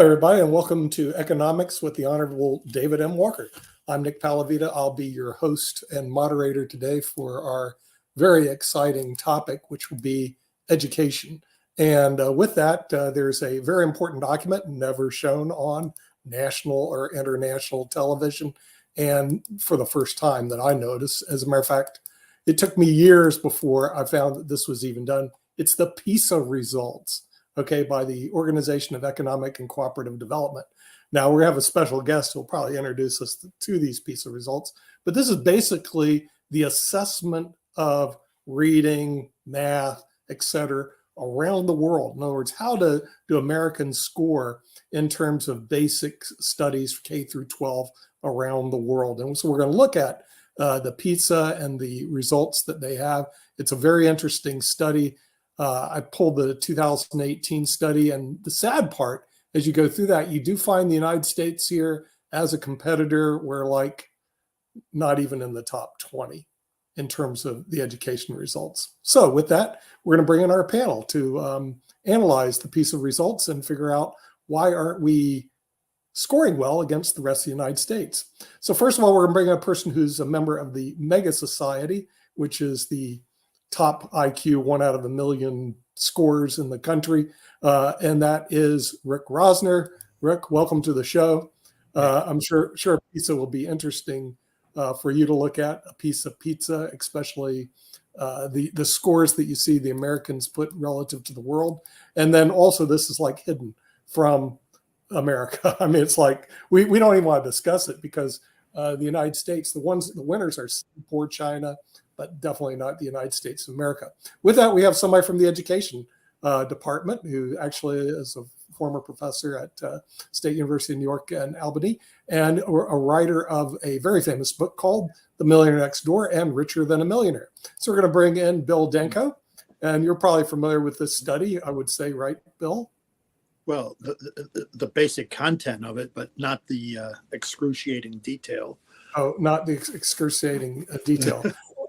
everybody, and welcome to Economics with the Honorable David M. Walker. I'm Nick Palavita. I'll be your host and moderator today for our very exciting topic, which will be education. And with that, there's a very important document never shown on national or international television, and for the first time that I noticed. As a matter of fact, it took me years before I found that this was even done. It's the PISA results, okay, by the Organization of Economic and Cooperative Development. Now, we have a special guest who will probably introduce us to these PISA results, but this is basically the assessment of reading, math, etc., around the world. In other words, how do Americans score in terms of basic studies K through 12 around the world? And so we're going to look at the PISA and the results that they have. It's a very interesting study. I pulled the 2018 study, and the sad part, as you go through that, you do find the United States here as a competitor. We're like not even in the top 20 in terms of the education results. So with that, we're going to bring in our panel to analyze the PISA results and figure out why aren't we scoring well against the rest of the United States. So first of all, we're going to bring in a person who's a member of the Mega Society, which is the top IQ 1 out of a million scores in the country. And that is Rick Rosner. Rick, welcome to the show. I'm sure PISA will be interesting for you to look at, a piece of pizza, especially the scores that you see the Americans put relative to the world. And then also this is like hidden from America. I mean, it's like we don't even want to discuss it because the United States, the winners are poor China, but definitely not the United States of America. With that, we have somebody from the education department who actually is a former professor at State University of New York and Albany, and a writer of a very famous book called The Millionaire Next Door and Richer Than a Millionaire. So we're going to bring in Bill Denko, and you're probably familiar with this study, I would say, right, Bill? Well, the basic content of it, but not the excruciating detail. Oh, not the excruciating detail.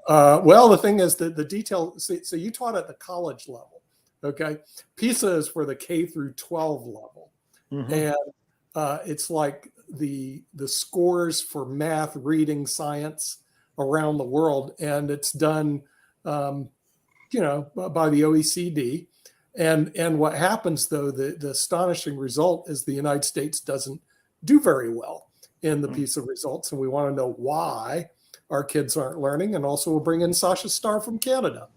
Well, the thing is that the detail, so you taught at the college level, okay? PISA is for the K through 12 level. Mm-hmm. And it's like the scores for math, reading, science around the world. And it's done, by the OECD. And what happens, though, the astonishing result is the United States doesn't do very well in the PISA results. And we want to know why our kids aren't learning. And also we'll bring in Sasha Starr from Canada.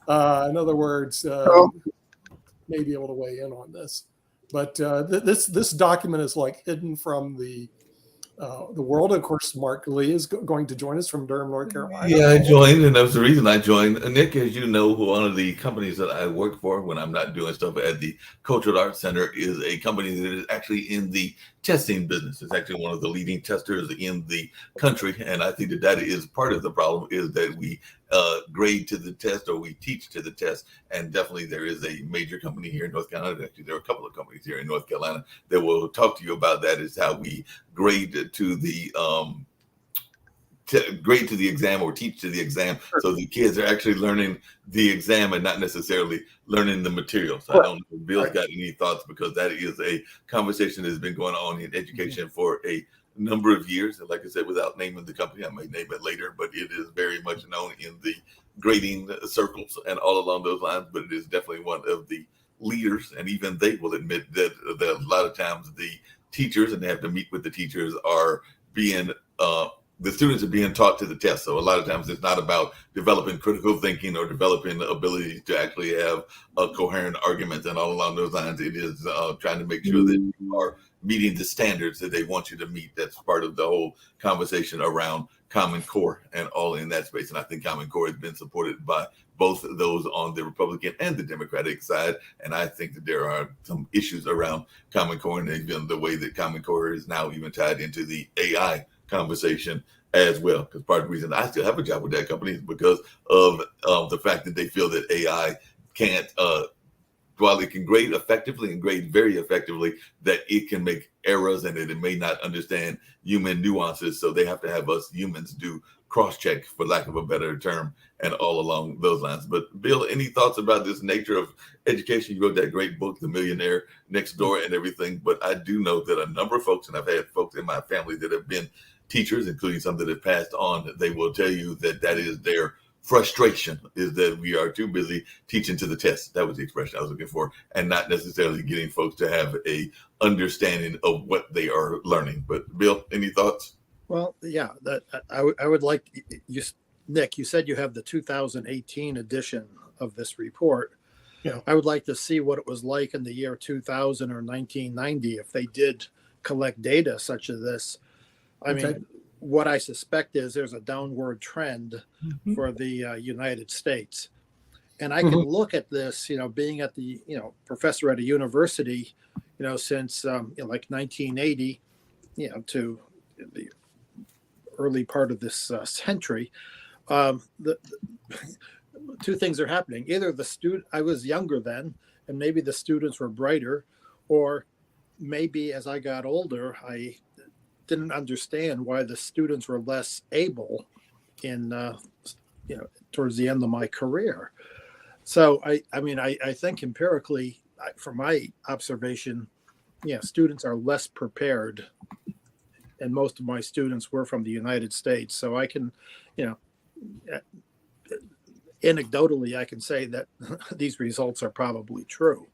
In other words, may be able to weigh in on this. But this document is like hidden from the world. Of course, Mark Lee is going to join us from Durham, North Carolina. Yeah, I joined, and that was the reason I joined. Nick, as you know, one of the companies that I work for when I'm not doing stuff at the Cultural Arts Center is a company that is actually in the testing business. It's actually one of the leading testers in the country, and I think that is part of the problem, is that we grade to the test or we teach to the test. And definitely there is a major company here in North Carolina. Actually, there are a couple of companies here in North Carolina that will talk to you about that, is how we grade to the grade to the exam or teach to the exam. Sure. So the kids are actually learning the exam and not necessarily learning the material. So I don't know if Bill's got any thoughts, because that is a conversation that has been going on in education for a number of years. And like I said, without naming the company, I may name it later, but it is very much known in the grading circles and all along those lines. But it is definitely one of the leaders, and even they will admit that a lot of times the teachers, and they have to meet with the teachers, are being the students are being taught to the test. So a lot of times it's not about developing critical thinking or developing the ability to actually have a coherent argument and all along those lines. It is trying to make sure that you are meeting the standards that they want you to meet. That's part of the whole conversation around Common Core and all in that space. And I think Common Core has been supported by both of those on the Republican and the Democratic side. And I think that there are some issues around Common Core, and even the way that Common Core is now even tied into the AI conversation as well. Because part of the reason I still have a job with that company is because of the fact that they feel that AI can't, while it can grade effectively and grade very effectively, that it can make errors and that it may not understand human nuances. So they have to have us humans do cross-check, for lack of a better term, and all along those lines. But Bill, any thoughts about this nature of education? You wrote that great book, The Millionaire Next Door, and everything. But I do know that a number of folks, and I've had folks in my family that have been teachers, including some that have passed on, they will tell you that that is their frustration, is that we are too busy teaching to the test. That was the expression I was looking for, and not necessarily getting folks to have a understanding of what they are learning. But Bill, any thoughts? Well, yeah, that I would like you, Nick. You said you have the 2018 edition of this report. Yeah. I would like to see what it was like in the year 2000 or 1990 if they did collect data such as this. I mean, what I suspect is there's a downward trend for the United States. And I can look at this, being at the, professor at a university, since like 1980, to the early part of this century. The two things are happening. Either I was younger then, and maybe the students were brighter, or maybe as I got older, I didn't understand why the students were less able in towards the end of my career. So I think empirically, from my observation, students are less prepared, and most of my students were from the United States. So I can, anecdotally, I can say that these results are probably true.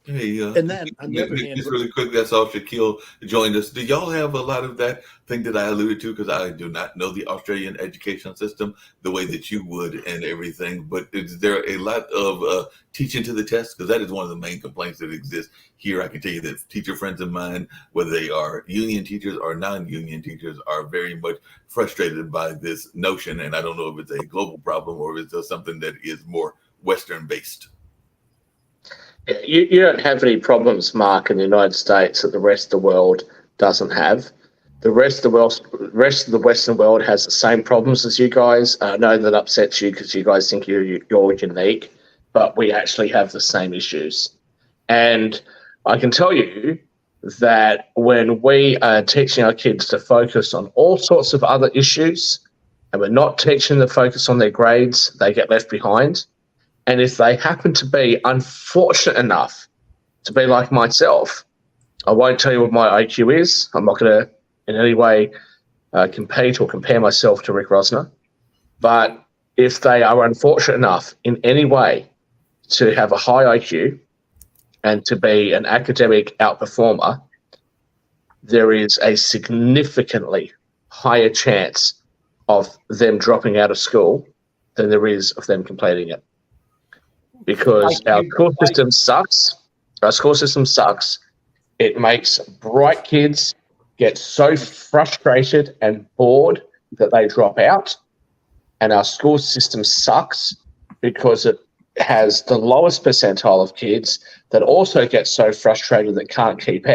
Hey, and then on the other hand, just really quick, that's all. Shaquille joined us. Do y'all have a lot of that thing that I alluded to? Because I do not know the Australian education system the way that you would and everything. But is there a lot of teaching to the test? Because that is one of the main complaints that exists here. I can tell you that teacher friends of mine, whether they are union teachers or non-union teachers, are very much frustrated by this notion. And I don't know if it's a global problem or if it's just something that is more Western based. You don't have any problems, Mark, in the United States that the rest of the world doesn't have. The rest of the Western world has the same problems as you guys. I know that upsets you because you guys think you're unique, but we actually have the same issues. And I can tell you that when we are teaching our kids to focus on all sorts of other issues, and we're not teaching them to focus on their grades, they get left behind. And if they happen to be unfortunate enough to be like myself, I won't tell you what my IQ is. I'm not going to in any way compete or compare myself to Rick Rosner. But if they are unfortunate enough in any way to have a high IQ and to be an academic outperformer, there is a significantly higher chance of them dropping out of school than there is of them completing it. Because our school system sucks. Our school system sucks. It makes bright kids get so frustrated and bored that they drop out. And our school system sucks because it has the lowest percentile of kids that also get so frustrated that can't keep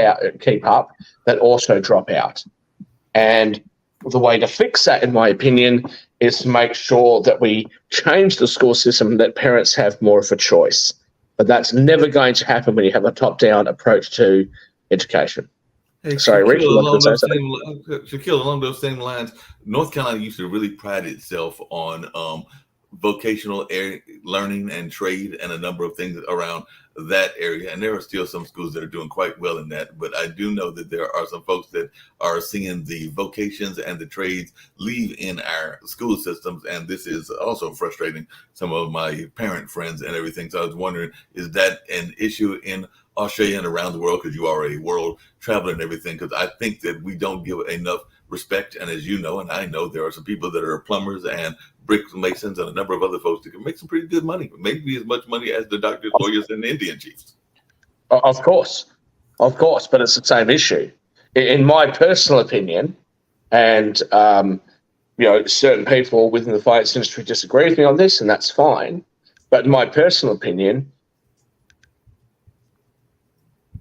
up, that also drop out. And the way to fix that, in my opinion, is to make sure that we change the school system, that parents have more of a choice. But that's never going to happen when you have a top-down approach to education. Hey, sorry, Rick. Shaquille, along those same lines, North Carolina used to really pride itself on vocational learning and trade and a number of things around that area. And there are still some schools that are doing quite well in that. But I do know that there are some folks that are seeing the vocations and the trades leave in our school systems. And this is also frustrating some of my parent friends and everything. So I was wondering, is that an issue in Australia and around the world? Because you are a world traveler and everything. Because I think that we don't give enough respect. And as you know, and I know, there are some people that are plumbers and brick masons and a number of other folks that can make some pretty good money, maybe as much money as the doctors, lawyers, and Indian chiefs. Of course, but it's the same issue. In my personal opinion, and certain people within the finance industry disagree with me on this, and that's fine. But in my personal opinion,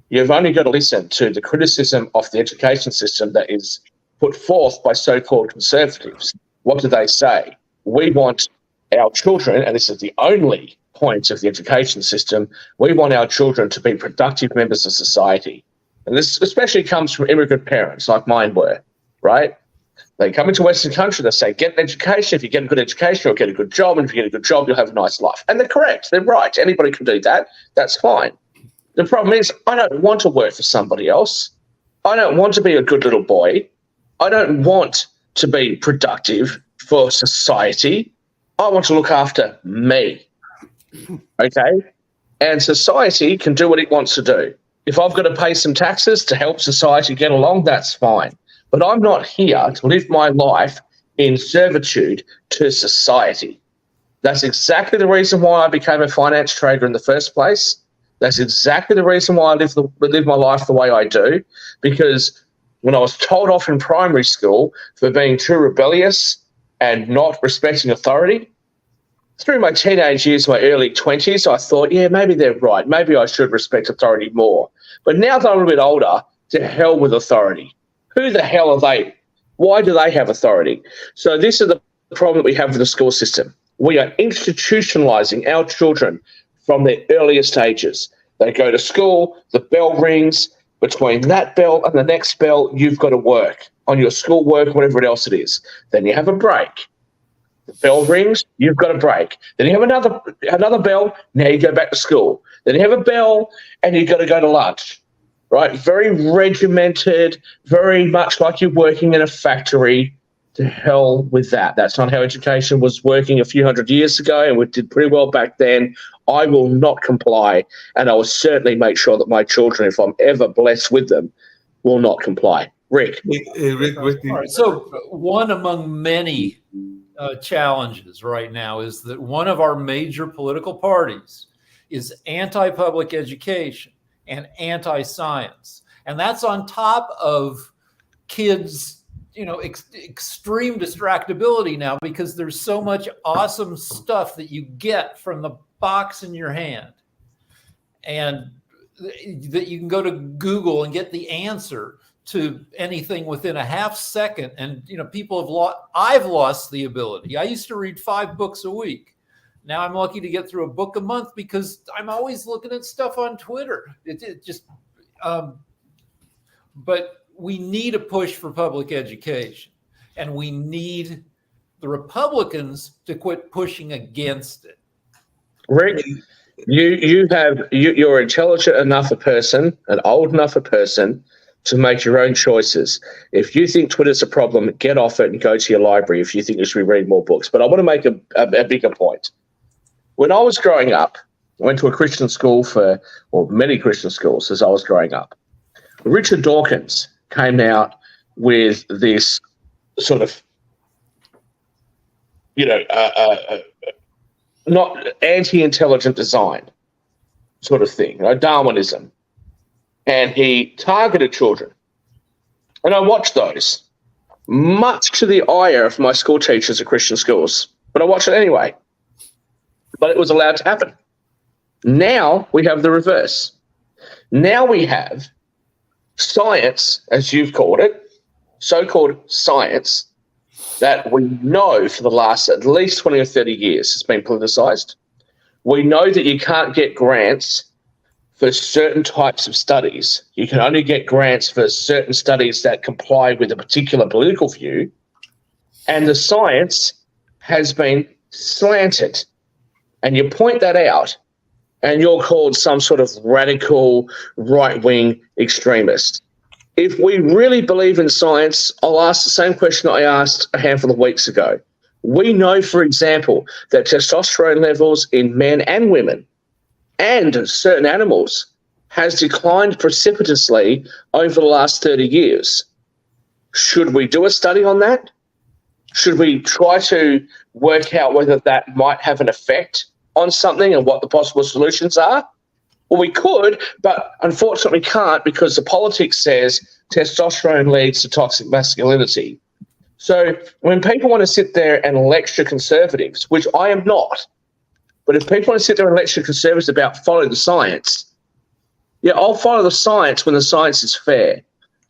you've only got to listen to the criticism of the education system that is put forth by so-called conservatives. What do they say? We want our children, and this is the only point of the education system, we want our children to be productive members of society. And this especially comes from immigrant parents like mine were, right? They come into Western country, they say, get an education. If you get a good education, you'll get a good job. And if you get a good job, you'll have a nice life. And they're correct. They're right. Anybody can do that. That's fine. The problem is I don't want to work for somebody else. I don't want to be a good little boy. I don't want to be productive for society. I want to look after me. Okay? And society can do what it wants to do. If I've got to pay some taxes to help society get along, that's fine. But I'm not here to live my life in servitude to society. That's exactly the reason why I became a finance trader in the first place. That's exactly the reason why I live my life the way I do, because when I was told off in primary school for being too rebellious and not respecting authority, through my teenage years, my early 20s, I thought, yeah, maybe they're right. Maybe I should respect authority more. But now that I'm a bit older, to hell with authority. Who the hell are they? Why do they have authority? So this is the problem that we have with the school system. We are institutionalizing our children from their earliest ages. They go to school, the bell rings. Between that bell and the next bell, you've got to work on your schoolwork, whatever else it is. Then you have a break. The bell rings, you've got a break. Then you have another bell, now you go back to school. Then you have a bell and you've got to go to lunch, right? Very regimented, very much like you're working in a factory. To hell with that. That's not how education was working a few hundred years ago, and we did pretty well back then. I will not comply, and I will certainly make sure that my children, if I'm ever blessed with them, will not comply. Rick. All right, so one among many challenges right now is that one of our major political parties is anti-public education and anti-science. And that's on top of kids, extreme distractibility now, because there's so much awesome stuff that you get from the box in your hand, and that you can go to Google and get the answer to anything within a half second. And I've lost the ability. I used to read 5 books a week. Now I'm lucky to get through a book a month because I'm always looking at stuff on Twitter. But we need a push for public education, and we need the Republicans to quit pushing against it. Rick, you're intelligent enough a person, an old enough a person, to make your own choices. If you think Twitter's a problem, get off it and go to your library if you think you should be reading more books. But I want to make a bigger point. When I was growing up, I went to a Christian school many Christian schools as I was growing up. Richard Dawkins came out with this sort of, not anti-intelligent design sort of thing, Darwinism. And he targeted children. And I watched those, much to the ire of my school teachers at Christian schools. But I watched it anyway. But it was allowed to happen. Now we have the reverse. Now we have science, as you've called it, so-called science, that we know for the last at least 20 or 30 years has been politicized. We know that you can't get grants for certain types of studies. You can only get grants for certain studies that comply with a particular political view. And the science has been slanted. And you point that out, and you're called some sort of radical right-wing extremist. If we really believe in science, I'll ask the same question I asked a handful of weeks ago. We know, for example, that testosterone levels in men and women and certain animals has declined precipitously over the last 30 years. Should we do a study on that? Should we try to work out whether that might have an effect on something and what the possible solutions are? Well, we could, but unfortunately can't, because the politics says testosterone leads to toxic masculinity. So when people want to sit there and lecture conservatives, which I am not, but if people want to sit there and lecture conservatives about following the science, yeah, I'll follow the science when the science is fair.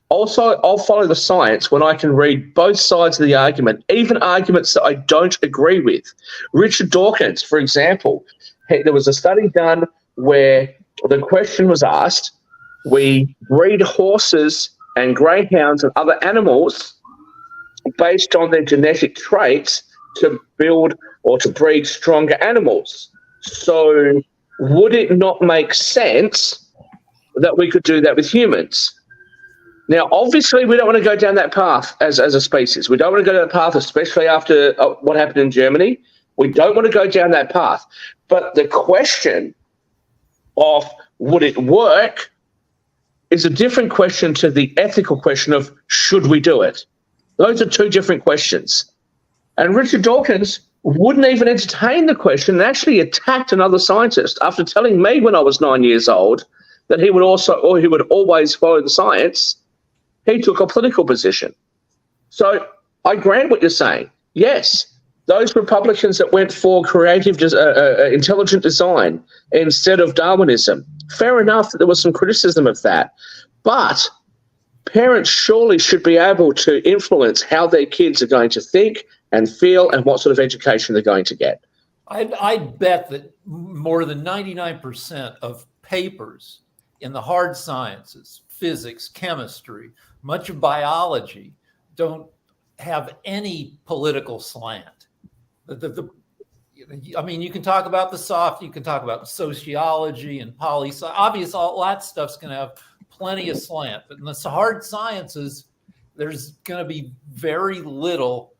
Also, I'll follow the science when I can read both sides of the argument, even arguments that I don't agree with. Richard Dawkins, for example, there was a study done where the question was asked, we breed horses and greyhounds and other animals based on their genetic traits to build or to breed stronger animals. So would it not make sense that we could do that with humans? Now, obviously, we don't want to go down that path as a species. We don't want to go down that path, especially after what happened in Germany. We don't want to go down that path. But the question of would it work is a different question to the ethical question of should we do it? Those are two different questions. And Richard Dawkins wouldn't even entertain the question and actually attacked another scientist after telling me when I was 9 years old that he would always follow the science. He took a political position. So I grant what you're saying. Yes, those Republicans that went for creative, intelligent design instead of Darwinism, fair enough that there was some criticism of that. But parents surely should be able to influence how their kids are going to think and feel and what sort of education they're going to get. I'd bet that more than 99% of papers in the hard sciences, physics, chemistry, much of biology, don't have any political slant. I mean, you can talk about the soft, you can talk about sociology and poli-sci. Obviously, all that stuff's going to have plenty of slant. But in the hard sciences, there's going to be very little.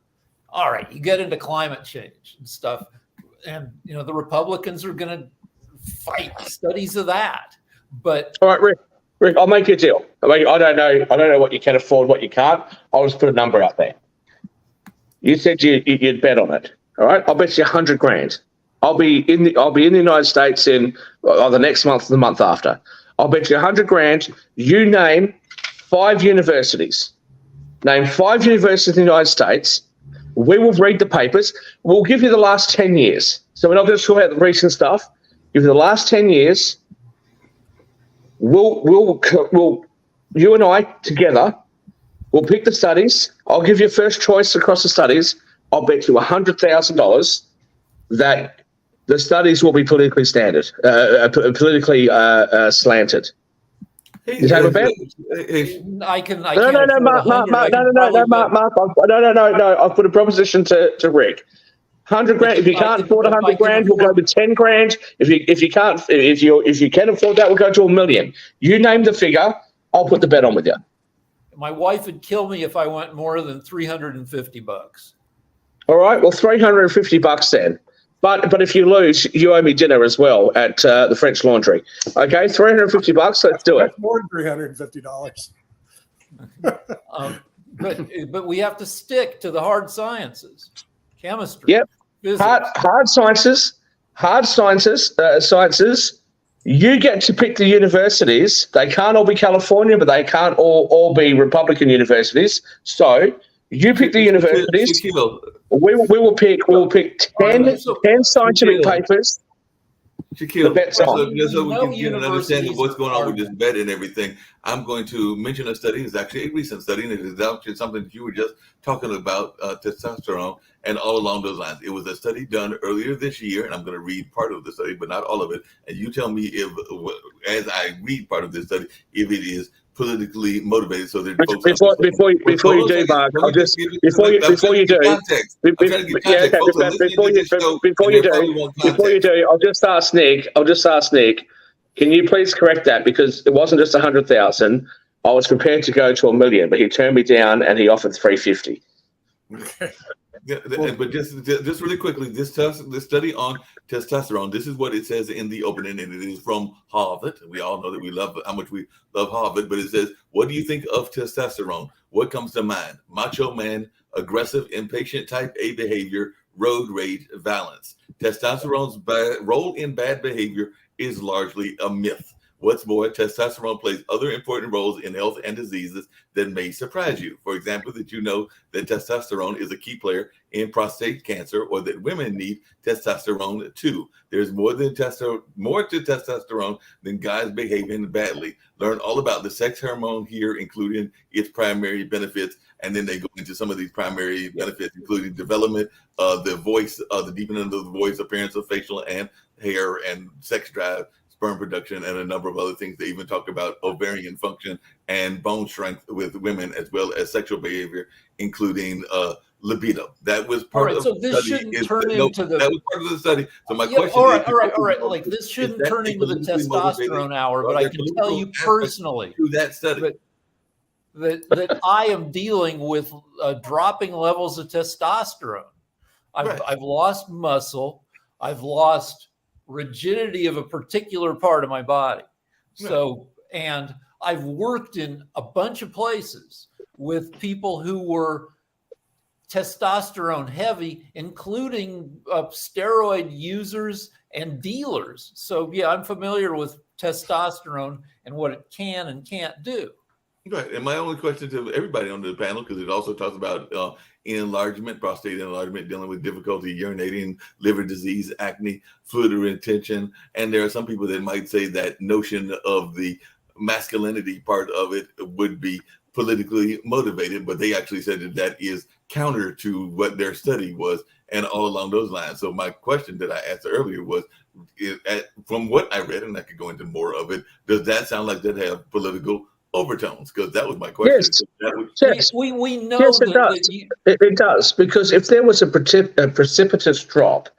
All right, you get into climate change and stuff, and the Republicans are going to fight studies of that. But all right, Rick, I'll make you a deal. I don't know what you can afford, what you can't. I'll just put a number out there. You said you'd bet on it. All right, I'll bet you 100 grand. I'll be in the United States in the next month or the month after. I'll bet you 100 grand. You name 5 universities. Name 5 universities in the United States. We will read the papers. We'll give you the last 10 years. So we're not going to talk about the recent stuff. Give you the last 10 years. We'll you and I together, we'll pick the studies. I'll give you first choice across the studies. I'll bet you $100,000 that the studies will be politically slanted. Hey, You have a bet? I can. No, Mark. No. I've put a proposition to Rick. 100 grand. If you can't afford 100 grand, we'll go with 10 grand. If you can afford that, we'll go to $1 million. You name the figure. I'll put the bet on with you. My wife would kill me if I went more than $350. All right. Well, $350 then. But if you lose, you owe me dinner as well at the French Laundry. Okay, $350. Let's do it. That's more than $350. But we have to stick to the hard sciences, chemistry. Yep. Physics. Hard sciences. You get to pick the universities. They can't all be California, but they can't all be Republican universities. So you pick the universities. We will pick 10 scientific papers. Shaquille, Just so we can get an understanding of what's going on with this bet and everything, I'm going to mention a study. It's actually a recent study, and it is actually something that you were just talking about, testosterone, and all along those lines. It was a study done earlier this year, and I'm going to read part of the study, but not all of it. And you tell me if, as I read part of this study, if it is politically motivated, so that before you do, Mark, I'll just ask Nick. Can you please correct that, because it wasn't just 100,000. I was prepared to go to $1 million, but he turned me down and he offered 350. Yeah, but just really quickly, this study on testosterone, this is what it says in the opening, and it is from Harvard. We all know that we love how much we love Harvard, but it says, what do you think of testosterone? What comes to mind? Macho man, aggressive, impatient type A behavior, road rage, violence. Testosterone's role in bad behavior is largely a myth. What's more, testosterone plays other important roles in health and diseases that may surprise you. For example, that you know that testosterone is a key player in prostate cancer, or that women need testosterone too. There's more to testosterone than guys behaving badly. Learn all about the sex hormone here, including its primary benefits. And then they go into some of these primary benefits, including development of the voice, the deepening of the voice, appearance of facial and hair, and sex drive, sperm production, and a number of other things. They even talk about ovarian function and bone strength with women, as well as sexual behavior, including libido. That was part of so the this study. shouldn't turn into the. That was part of the study. So my Yeah, question all right, is, all right. Like this shouldn't turn into the testosterone hour, but I can tell you personally to that study that I am dealing with dropping levels of testosterone. I've lost muscle. I've lost rigidity of a particular part of my body. So, and I've worked in a bunch of places with people who were testosterone heavy, including steroid users and dealers. So yeah, I'm familiar with testosterone and what it can and can't do. Right. And my only question to everybody on the panel, because it also talks about enlargement, prostate enlargement, dealing with difficulty urinating, liver disease, acne, fluid retention. And there are some people that might say that notion of the masculinity part of it would be politically motivated, but they actually said that that is counter to what their study was and all along those lines. So my question that I asked earlier was, from what I read, and I could go into more of it, does that sound like that have political overtones? Because that was my question. Yes, we know yes, it does. It does, because if there was a precipitous drop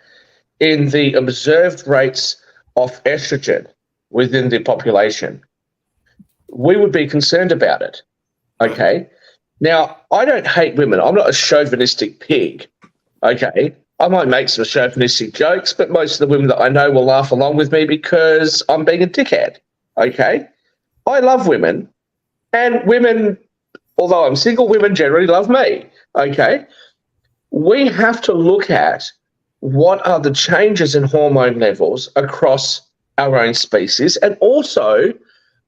in the observed rates of estrogen within the population, we would be concerned about it. Okay. Right. Now, I don't hate women. I'm not a chauvinistic pig. Okay. I might make some chauvinistic jokes, but most of the women that I know will laugh along with me because I'm being a dickhead. Okay. I love women, and women, although I'm single, women generally love me. Okay. We have to look at what are the changes in hormone levels across our own species and also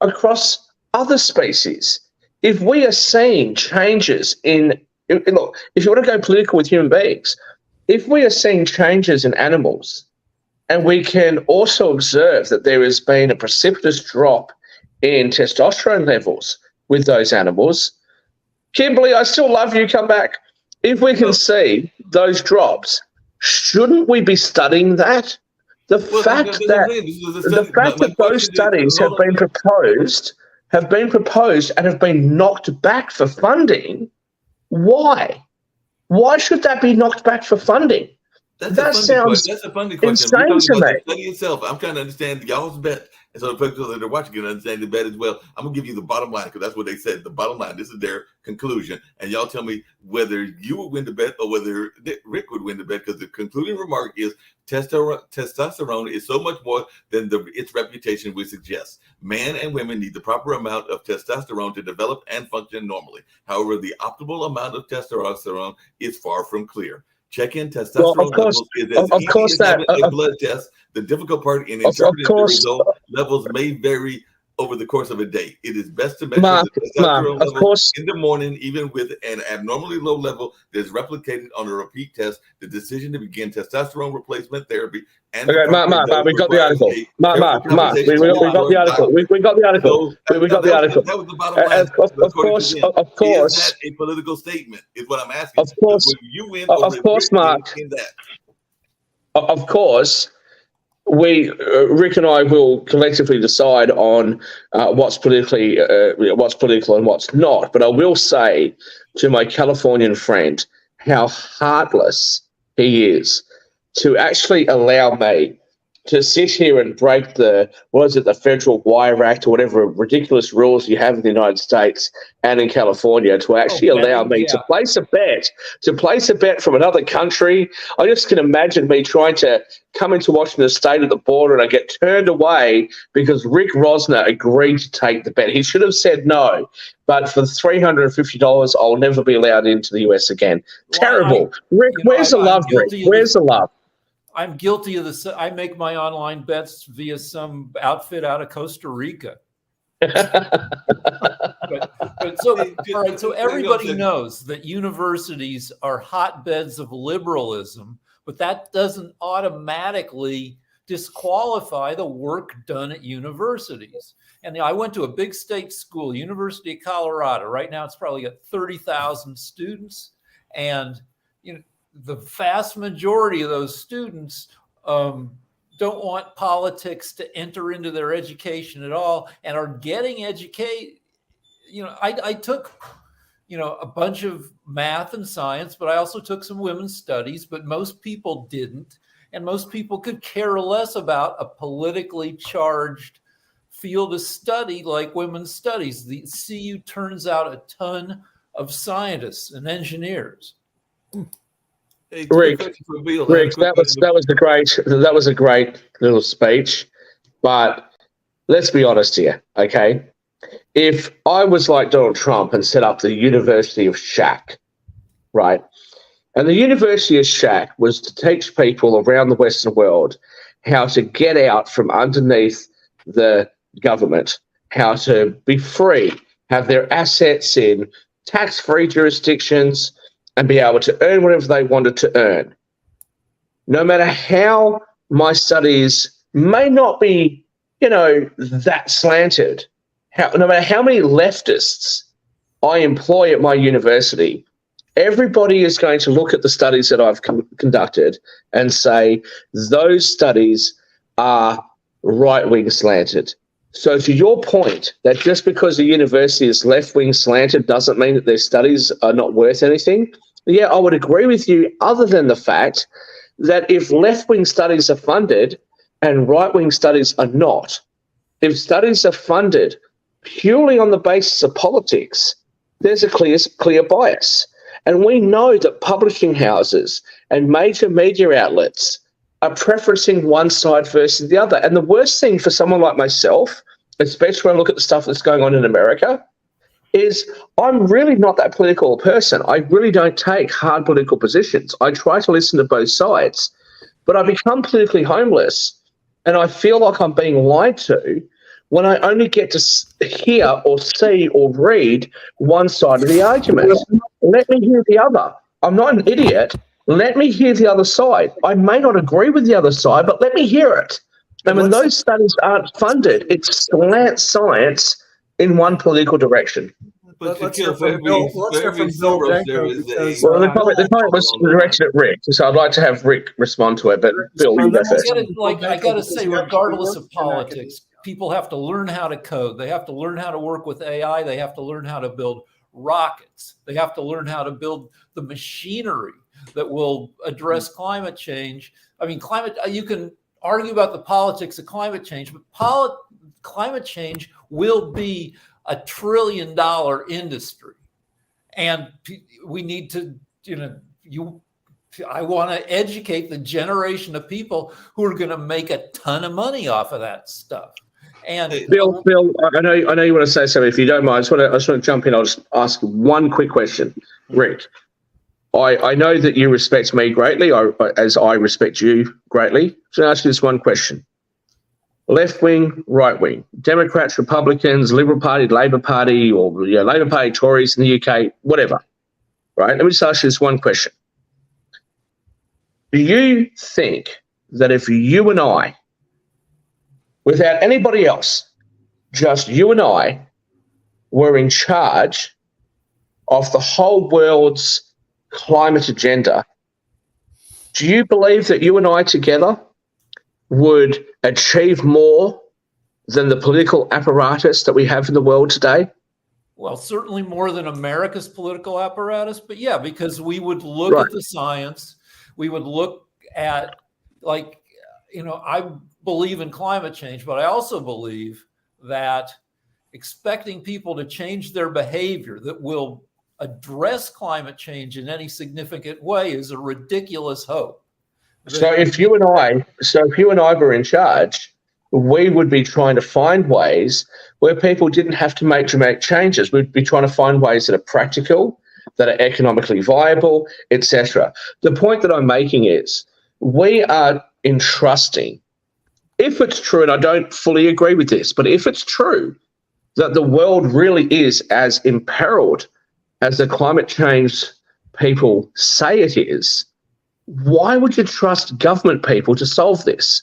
across other species. If we are seeing changes look, if you want to go political with human beings, if we are seeing changes in animals, and we can also observe that there has been a precipitous drop in testosterone levels with those animals, Kimberly, I still love you, come back. If we can see those drops, shouldn't we be studying that? The fact that those studies have been proposed and have been knocked back for funding, why? Why should that be knocked back for funding? That sounds insane to me. The study itself, I'm trying to understand y'all's bet. And so the people that are watching can understand the bet as well. I'm going to give you the bottom line, because that's what they said. The bottom line, this is their conclusion. And y'all tell me whether you would win the bet or whether Rick would win the bet, because the concluding remark is testosterone is so much more than its reputation would suggest. Men and women need the proper amount of testosterone to develop and function normally. However, the optimal amount of testosterone is far from clear. Check-in testosterone levels is as easy as having a blood test. The difficult part in interpreting the result levels may vary over the course of a day. It is best to measure the testosterone level in the morning, even with an abnormally low level that is replicated on a repeat test. The decision to begin testosterone replacement therapy and Mark, we got the article. Mark, we got the article. We got the article. We got the article. That was the bottom line. Of course. Is that a political statement? Is what I'm asking. Of course. You win. Of course, Mark. Of course. Rick and I will collectively decide on what's political and what's not. But I will say to my Californian friend how heartless he is to actually allow me to sit here and break the Federal Wire Act or whatever ridiculous rules you have in the United States and in California to actually allow me to place a bet from another country. I just can imagine me trying to come into Washington State at the border and I get turned away because Rick Rosner agreed to take the bet. He should have said no, but for $350, I'll never be allowed into the US again. Terrible. Rick, where's the love, Rick? Where's the love? I'm guilty of this. I make my online bets via some outfit out of Costa Rica. but so, all right, so everybody knows that universities are hotbeds of liberalism, but that doesn't automatically disqualify the work done at universities. And I went to a big state school, University of Colorado. Right now, it's probably got 30,000 students, and the vast majority of those students don't want politics to enter into their education at all, and are getting educated. I took, a bunch of math and science, but I also took some women's studies, but most people didn't. And most people could care less about a politically charged field of study like women's studies. The CU turns out a ton of scientists and engineers. Hey, Rick, Bill, that was a great little speech, but let's be honest here, okay? If I was like Donald Trump and set up the University of Shack, right? And the University of Shack was to teach people around the Western world how to get out from underneath the government, how to be free, have their assets in tax-free jurisdictions, and be able to earn whatever they wanted to earn. No matter how my studies may not be, that slanted, no matter how many leftists I employ at my university, everybody is going to look at the studies that I've conducted and say those studies are right-wing slanted. So to your point, that just because a university is left-wing slanted doesn't mean that their studies are not worth anything. Yeah, I would agree with you, other than the fact that if left-wing studies are funded and right-wing studies are not, if studies are funded purely on the basis of politics, there's a clear bias. And we know that publishing houses and major media outlets are preferencing one side versus the other. And the worst thing for someone like myself, especially when I look at the stuff that's going on in America, is I'm really not that political a person. I really don't take hard political positions. I try to listen to both sides. But I become politically homeless, and I feel like I'm being lied to when I only get to hear or see or read one side of the argument. Let me hear the other. I'm not an idiot. Let me hear the other side. I may not agree with the other side, but let me hear it. And when those studies aren't funded, it's slant science in one political direction. But Let's hear from Bill Danko, because, Well, the comment was directed at Rick, so I'd like to have Rick respond to it, but Bill, you go first. I got to say, regardless of politics, people have to learn how to code. They have to learn how to work with AI. They have to learn how to build rockets. They have to learn how to build the machinery that will address climate change. I mean, you can argue about the politics of climate change, but climate change will be a $1 trillion industry. And we need to, I want to educate the generation of people who are going to make a ton of money off of that stuff. And Bill, I know you want to say something. If you don't mind, I just want to jump in. I'll just ask one quick question, Rick. I know that you respect me greatly, as I respect you greatly. So I'll ask you this one question: left wing, right wing, Democrats, Republicans, Liberal Party, Labor Party, or Labor Party, Tories in the UK, whatever. Right? Let me just ask you this one question: do you think that if you and I, without anybody else, just you and I, were in charge of the whole world's climate agenda, do you believe that you and I together would achieve more than the political apparatus that we have in the world today? Well, certainly more than America's political apparatus, but yeah, because we would look at the science, we would look at, I believe in climate change, but I also believe that expecting people to change their behavior that will address climate change in any significant way is a ridiculous hope. So if you and I were in charge, we would be trying to find ways where people didn't have to make dramatic changes. We'd be trying to find ways that are practical, that are economically viable, etc. The point that I'm making is we are entrusting, if it's true, and I don't fully agree with this, but if it's true that the world really is as imperiled as the climate change people say it is, why would you trust government people to solve this?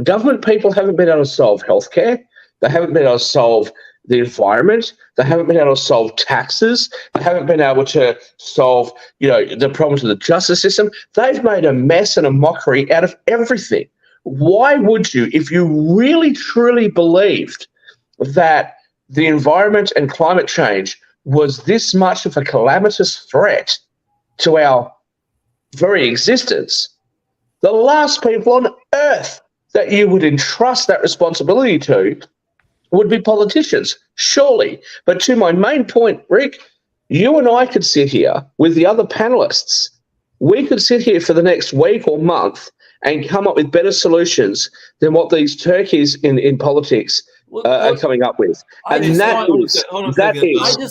Government people haven't been able to solve healthcare. They haven't been able to solve the environment. They haven't been able to solve taxes. They haven't been able to solve, the problems of the justice system. They've made a mess and a mockery out of everything. Why would you, if you really truly believed that the environment and climate change was this much of a calamitous threat to our very existence, the last people on earth that you would entrust that responsibility to would be politicians, surely. But to my main point, Rick, you and I could sit here with the other panelists. We could sit here for the next week or month and come up with better solutions than what these turkeys in politics are coming up with. And that is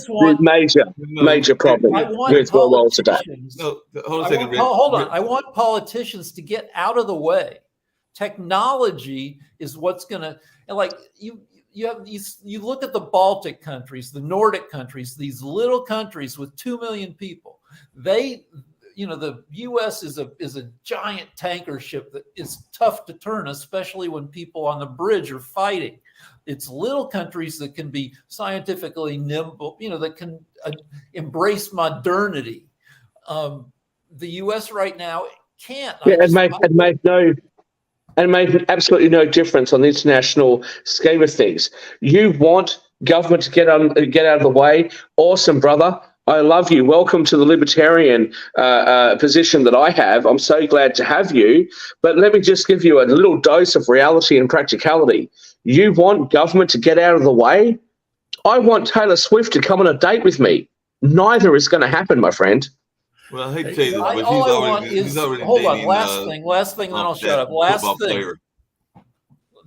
the major problem with the world today. No, hold on a second, Rick. Hold on. I want politicians to get out of the way. Technology is what's going to, like, you look at the Baltic countries, the Nordic countries, these little countries with 2 million people. The U.S. is a giant tanker ship that is tough to turn, especially when people on the bridge are fighting. It's little countries that can be scientifically nimble, that can embrace modernity. The U.S. right now can't. Yeah, and made absolutely no difference on the international scheme of things. You want government to get out of the way? Awesome, brother. I love you. Welcome to the libertarian position that I have. I'm so glad to have you. But let me just give you a little dose of reality and practicality. You want government to get out of the way? I want Taylor Swift to come on a date with me. Neither is going to happen, my friend. Well, I hate to say this, but he's already hold dating, on. Last thing, then I'll shut up.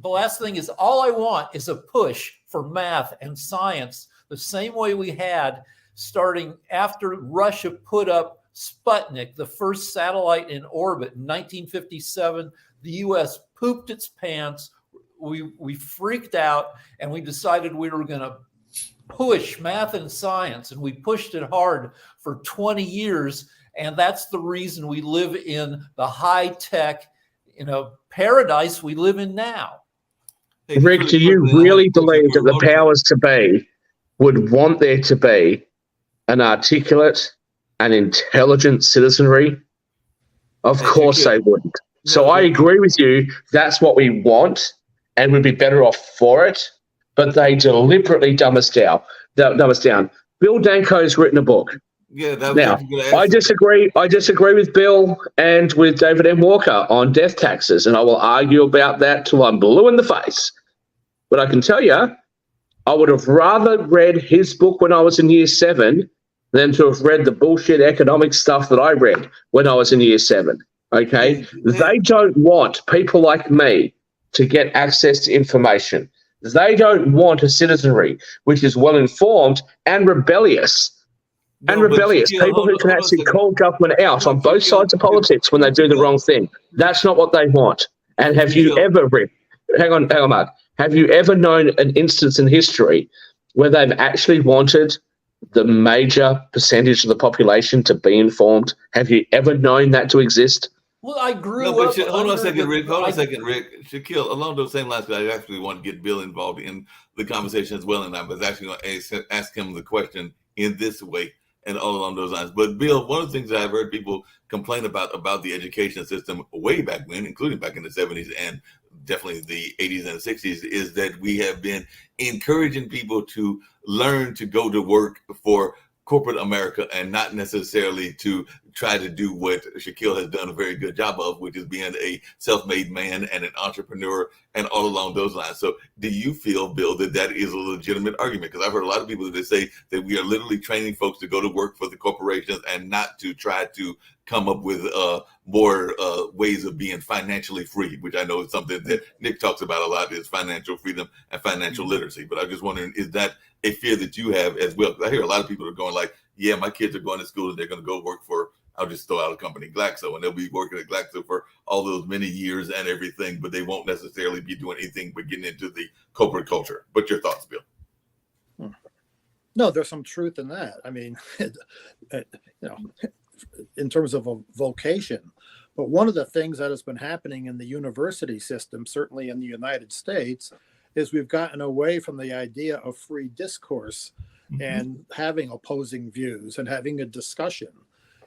The last thing is, all I want is a push for math and science, the same way we had starting after Russia put up Sputnik, the first satellite in orbit in 1957. The U.S. pooped its pants. We freaked out, and we decided we were going to push math and science, and we pushed it hard for 20 years. And that's the reason we live in the high-tech, paradise we live in now. Hey, Rick, do you really believe that the powers to be would want there to be an articulate and intelligent citizenry? Of course they wouldn't. So I agree with you. That's what we want, and we'd be better off for it. But they deliberately dumb us down. Bill Danko's written a book. Yeah. Now, I disagree with Bill and with David M. Walker on death taxes, and I will argue about that till I'm blue in the face. But I can tell you, I would have rather read his book when I was in year 7 than to have read the bullshit economic stuff that I read when I was in year 7. Okay? They don't want people like me to get access to information. They don't want a citizenry which is well-informed and rebellious. People who can actually call government out on both sides of politics when they do the wrong thing. That's not what they want. And have you ever, Rick, hang on, Mark, have you ever known an instance in history where they've actually wanted the major percentage of the population to be informed? Have you ever known that to exist? Well, I grew up. Hold on a second, Rick. Shaquille, along those same lines, I actually want to get Bill involved in the conversation as well, and I was actually going to ask him the question in this way and all along those lines. But Bill, one of the things that I've heard people complain about the education system way back when, including back in the 70s and definitely the 80s and 60s, is that we have been encouraging people to learn to go to work for corporate America and not necessarily to try to do what Shaquille has done a very good job of, which is being a self-made man and an entrepreneur and all along those lines. So do you feel, Bill, that is a legitimate argument? Because I've heard a lot of people that say that we are literally training folks to go to work for the corporations and not to try to come up with more ways of being financially free, which I know is something that Nick talks about a lot, is financial freedom and financial literacy. But I'm just wondering, is that a fear that you have as well? Because I hear a lot of people are going like, yeah, my kids are going to school and they're going to go work for, I'll just throw out a company, Glaxo, and they'll be working at Glaxo for all those many years and everything, but they won't necessarily be doing anything but getting into the corporate culture. But your thoughts, Bill? No, there's some truth in that. I mean, in terms of a vocation. But one of the things that has been happening in the university system, certainly in the United States, is we've gotten away from the idea of free discourse and having opposing views and having a discussion.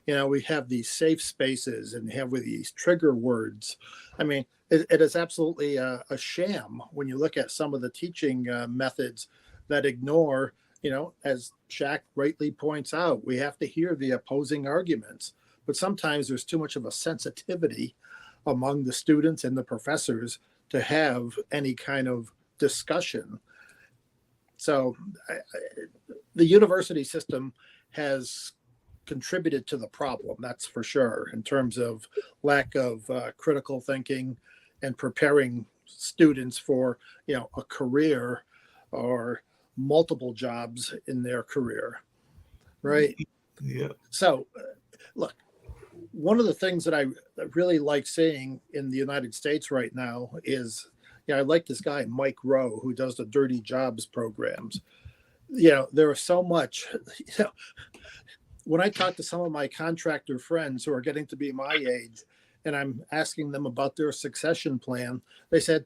We have these safe spaces and have with these trigger words. I mean, it is absolutely a sham when you look at some of the teaching methods that ignore, as Shaq rightly points out, we have to hear the opposing arguments. But sometimes there's too much of a sensitivity among the students and the professors to have any kind of discussion. So the university system has contributed to the problem, that's for sure, in terms of lack of critical thinking and preparing students for, a career or multiple jobs in their career, right? Yeah. So, look, one of the things that I really like seeing in the United States right now is, I like this guy, Mike Rowe, who does the Dirty Jobs programs. There is so much, when I talk to some of my contractor friends who are getting to be my age, and I'm asking them about their succession plan, they said,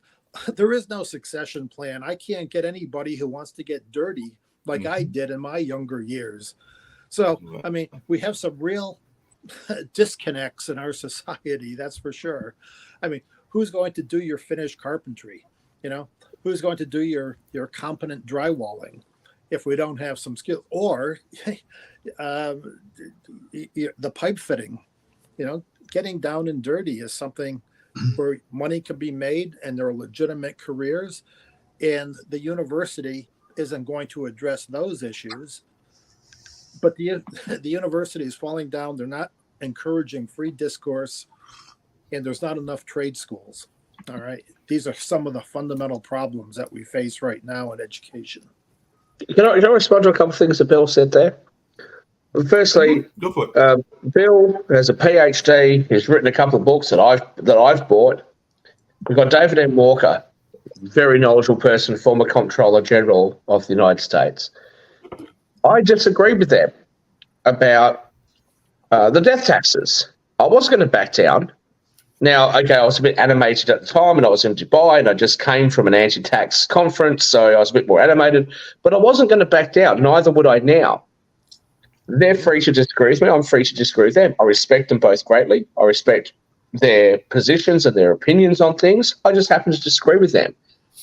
there is no succession plan. I can't get anybody who wants to get dirty like I did in my younger years. So, I mean, we have some real disconnects in our society, that's for sure. I mean, who's going to do your finished carpentry? Who's going to do your competent drywalling if we don't have some skill? Or the pipe fitting, getting down and dirty is something where money can be made and there are legitimate careers, and the university isn't going to address those issues. But the university is falling down. They're not encouraging free discourse, and there's not enough trade schools. All right. These are some of the fundamental problems that we face right now in education. Can I respond to a couple of things that Bill said there? Firstly, Go for it. Bill has a PhD. He's written a couple of books that I've bought. We've got David M. Walker, very knowledgeable person, former Comptroller General of the United States. I disagree with them about the death taxes. I was going to back down. Now, okay, I was a bit animated at the time, and I was in Dubai, and I just came from an anti-tax conference, so I was a bit more animated. But I wasn't going to back down. Neither would I now. They're free to disagree with me. I'm free to disagree with them. I respect them both greatly. I respect their positions and their opinions on things. I just happen to disagree with them.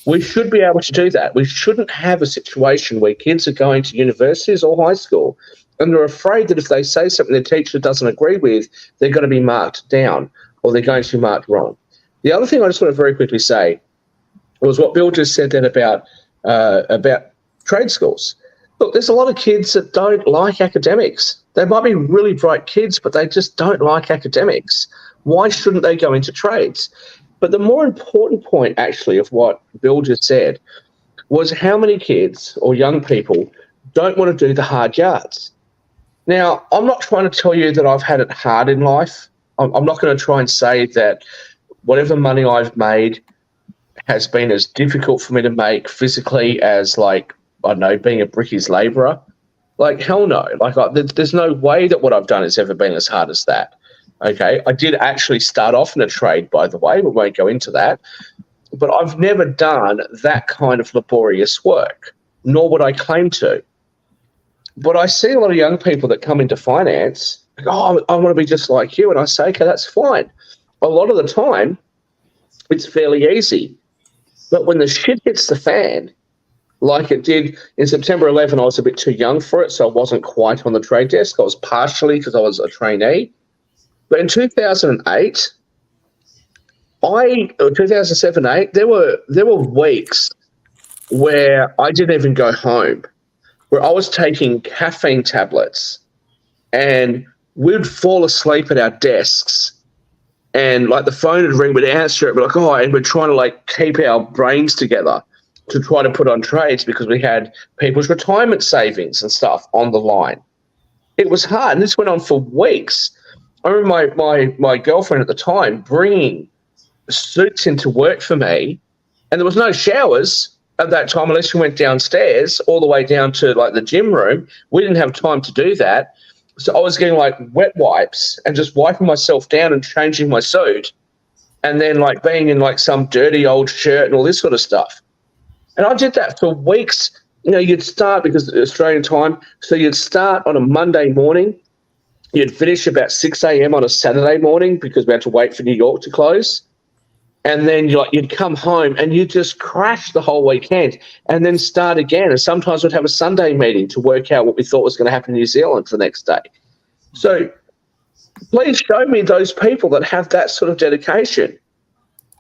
We should be able to do that. We shouldn't have a situation where kids are going to universities or high school and they're afraid that if they say something their teacher doesn't agree with, they're going to be marked down or they're going to be marked wrong. The other thing I just want to very quickly say was what Bill just said then about trade schools. Look, there's a lot of kids that don't like academics. They might be really bright kids, but they just don't like academics. Why shouldn't they go into trades? But the more important point, actually, of what Bill just said was how many kids or young people don't want to do the hard yards. Now, I'm not trying to tell you that I've had it hard in life. I'm not going to try and say that whatever money I've made has been as difficult for me to make physically as, like, I don't know, being a brickies labourer. Like, hell no. Like, there's no way that what I've done has ever been as hard as that. Okay, I did actually start off in a trade, by the way. We won't go into that. But I've never done that kind of laborious work, nor would I claim to. But I see a lot of young people that come into finance, oh, I want to be just like you. And I say, okay, that's fine. A lot of the time, it's fairly easy. But when the shit hits the fan, like it did in September 11, I was a bit too young for it, so I wasn't quite on the trade desk. I was partially because I was a trainee. But in 2008, 2007-8, there were weeks where I didn't even go home, where I was taking caffeine tablets, and we'd fall asleep at our desks, and like the phone would ring, we'd answer it, we're like, oh, and we're trying to like keep our brains together to try to put on trades because we had people's retirement savings and stuff on the line. It was hard, and this went on for weeks. I remember my girlfriend at the time bringing suits into work for me, and there was no showers at that time unless you went downstairs all the way down to like the gym room. We didn't have time to do that. So I was getting like wet wipes and just wiping myself down and changing my suit, and then like being in like some dirty old shirt and all this sort of stuff. And I did that for weeks. You know, you'd start because of Australian time. So you'd start on a Monday morning. You'd finish about 6 a.m. on a Saturday morning because we had to wait for New York to close. And then you'd come home and you'd just crash the whole weekend and then start again. And sometimes we'd have a Sunday meeting to work out what we thought was going to happen in New Zealand for the next day. So please show me those people that have that sort of dedication.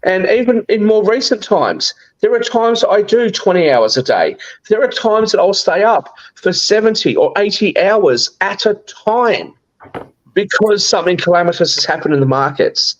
And even in more recent times, there are times I do 20 hours a day. There are times that I'll stay up for 70 or 80 hours at a time because something calamitous has happened in the markets.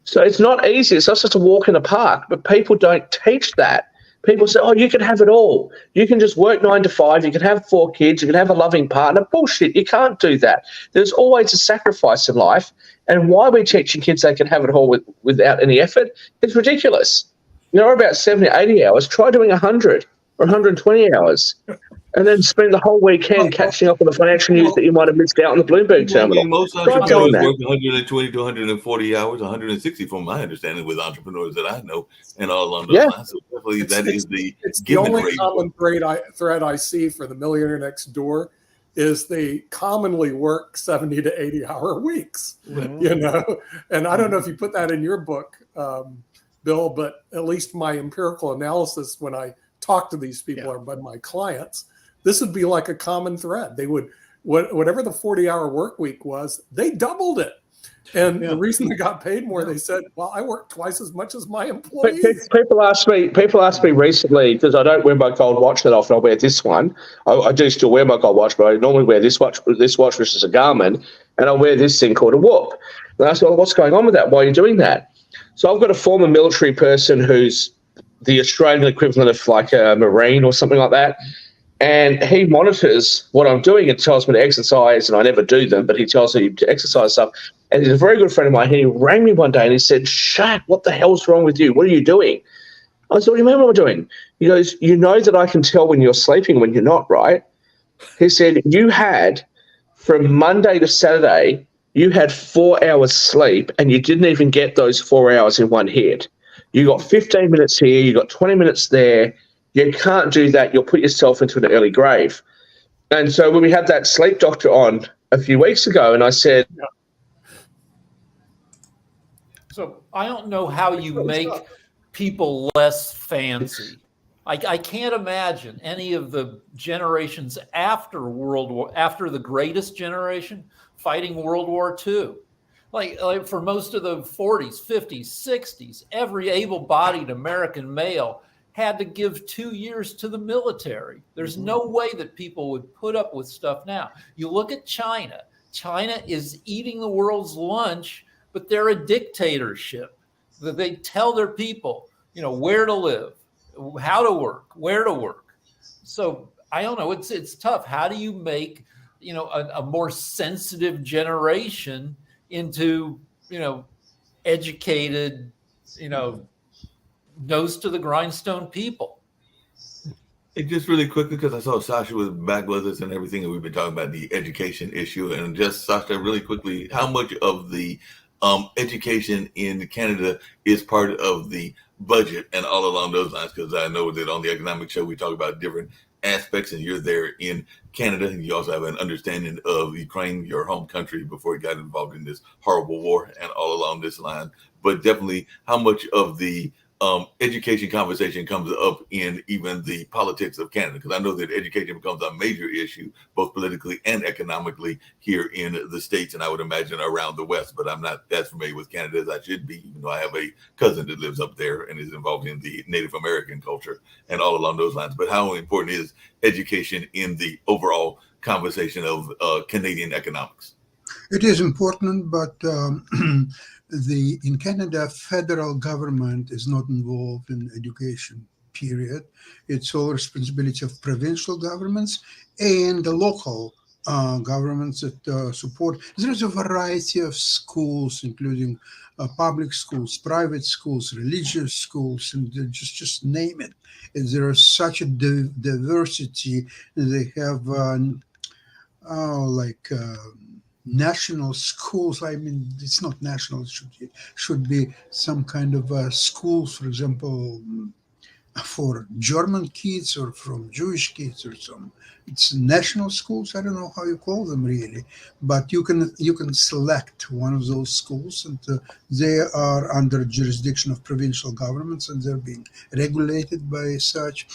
So it's not easy. It's not just a walk in the park, but people don't teach that. People say, oh, you can have it all. You can just work 9 to 5. You can have 4 kids. You can have a loving partner. Bullshit. You can't do that. There's always a sacrifice in life. And why we're teaching kids they can have it all without any effort is ridiculous. You know, about 70, 80 hours. Try doing 100 or 120 hours. And then spend the whole weekend catching up on the financial news that you might have missed out on the Bloomberg terminal. Most entrepreneurs work 120 to 140 hours, 160 from my understanding with entrepreneurs that I know and all along those lines. So definitely it's the only common thread I see for the millionaire next door is they commonly work 70 to 80 hour weeks, you know? And I don't know if you put that in your book, Bill, but at least my empirical analysis when I talk to these people or by my clients, this would be like a common thread. They would, whatever the 40-hour work week was, they doubled it. And the reason they got paid more, they said, well, I work twice as much as my employees. People ask me recently, because I don't wear my gold watch that often, I'll wear this one. I do still wear my gold watch, but I normally wear this watch, which is a Garmin, and I'll wear this thing called a Whoop. And I said, well, what's going on with that? Why are you doing that? So I've got a former military person who's the Australian equivalent of like a Marine or something like that. And he monitors what I'm doing and tells me to exercise, and I never do them, but he tells me to exercise stuff. And he's a very good friend of mine. He rang me one day and he said, Shaq, what the hell's wrong with you? What are you doing? I said, what do you mean what I'm doing? He goes, you know that I can tell when you're sleeping, when you're not, right? He said, you had, from Monday to Saturday, you had 4 hours sleep and you didn't even get those 4 hours in one hit. You got 15 minutes here, you got 20 minutes there. You can't do that. You'll put yourself into an early grave. And so when we had that sleep doctor on a few weeks ago, and I said, so I don't know how you make people less fancy. I can't imagine any of the generations after after the greatest generation fighting World War II. Like for most of the 40s, 50s, 60s, every able-bodied American male had to give 2 years to the military. There's no way that people would put up with stuff now. You look at China. China is eating the world's lunch, but they're a dictatorship. They tell their people, you know, where to live, how to work, where to work. So I don't know. It's tough. How do you make, you know, a more sensitive generation into, you know, educated, you know, nose to the grindstone people? It just really quickly, because I saw Sasha was back with us and everything, and we've been talking about the education issue. And just Sasha, really quickly, how much of the education in Canada is part of the budget and all along those lines? Because I know that on the economic show we talk about different aspects, and you're there in Canada, and you also have an understanding of Ukraine, your home country, before you got involved in this horrible war and all along this line. But definitely, how much of the education conversation comes up in even the politics of Canada? Because I know that education becomes a major issue, both politically and economically here in the States, and I would imagine around the West, but I'm not as familiar with Canada as I should be, even though I have a cousin that lives up there and is involved in the Native American culture and all along those lines. But how important is education in the overall conversation of Canadian economics? It is important, but in Canada, federal government is not involved in education, period. It's all responsibility of provincial governments and the local governments that support. There's a variety of schools, including public schools, private schools, religious schools, and just name it. And there is such a diversity. They have national schools. I mean, it's not national. It should be some kind of schools. For example, for German kids or from Jewish kids or some. It's national schools. I don't know how you call them really, but you can select one of those schools, and they are under jurisdiction of provincial governments, and they're being regulated by such.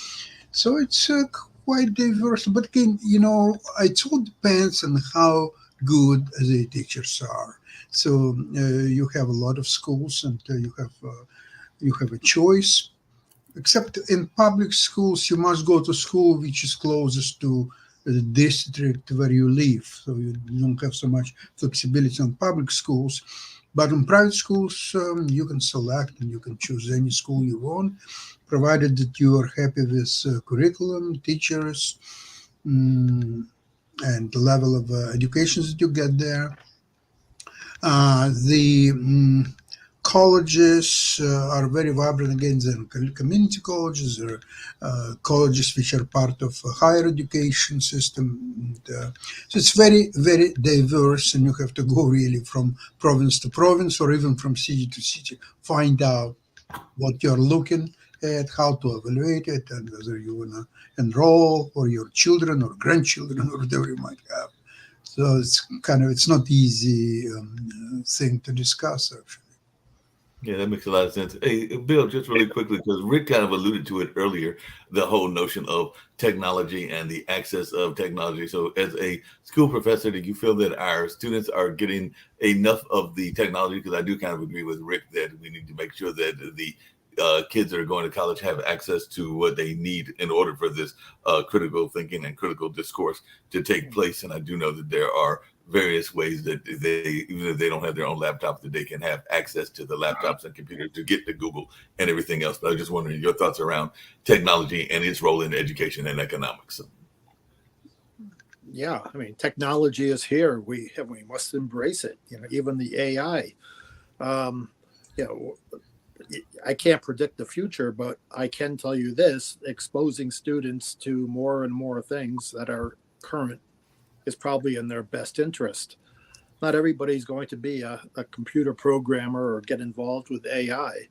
So it's quite diverse. But again, it all depends on how good the teachers are. So you have a lot of schools, and you have a choice. Except in public schools, you must go to school which is closest to the district where you live. So you don't have so much flexibility on public schools. But in private schools, you can select and you can choose any school you want, provided that you are happy with curriculum, teachers, and the level of education that you get there. The colleges are very vibrant. Again, they're community colleges, or colleges which are part of a higher education system. And, so it's very, very diverse, and you have to go really from province to province, or even from city to city, find out what you're looking at, how to evaluate it, and whether you want to enroll, or your children or grandchildren, or whatever you might have. So it's not easy thing to discuss, actually. Yeah, that makes a lot of sense. Hey, Bill, just really quickly, because Rick kind of alluded to it earlier, the whole notion of technology and the access of technology. So as a school professor, do you feel that our students are getting enough of the technology? Because I do kind of agree with Rick that we need to make sure that the kids that are going to college have access to what they need in order for this critical thinking and critical discourse to take place. And I do know that there are various ways that they, even if they don't have their own laptops, that they can have access to the laptops and computers to get to Google and everything else. But I was just wondering your thoughts around technology and its role in education and economics. Yeah, I mean, technology is here. We must embrace it. Even the AI. I can't predict the future, but I can tell you this: exposing students to more and more things that are current is probably in their best interest. Not everybody's going to be a computer programmer or get involved with AI.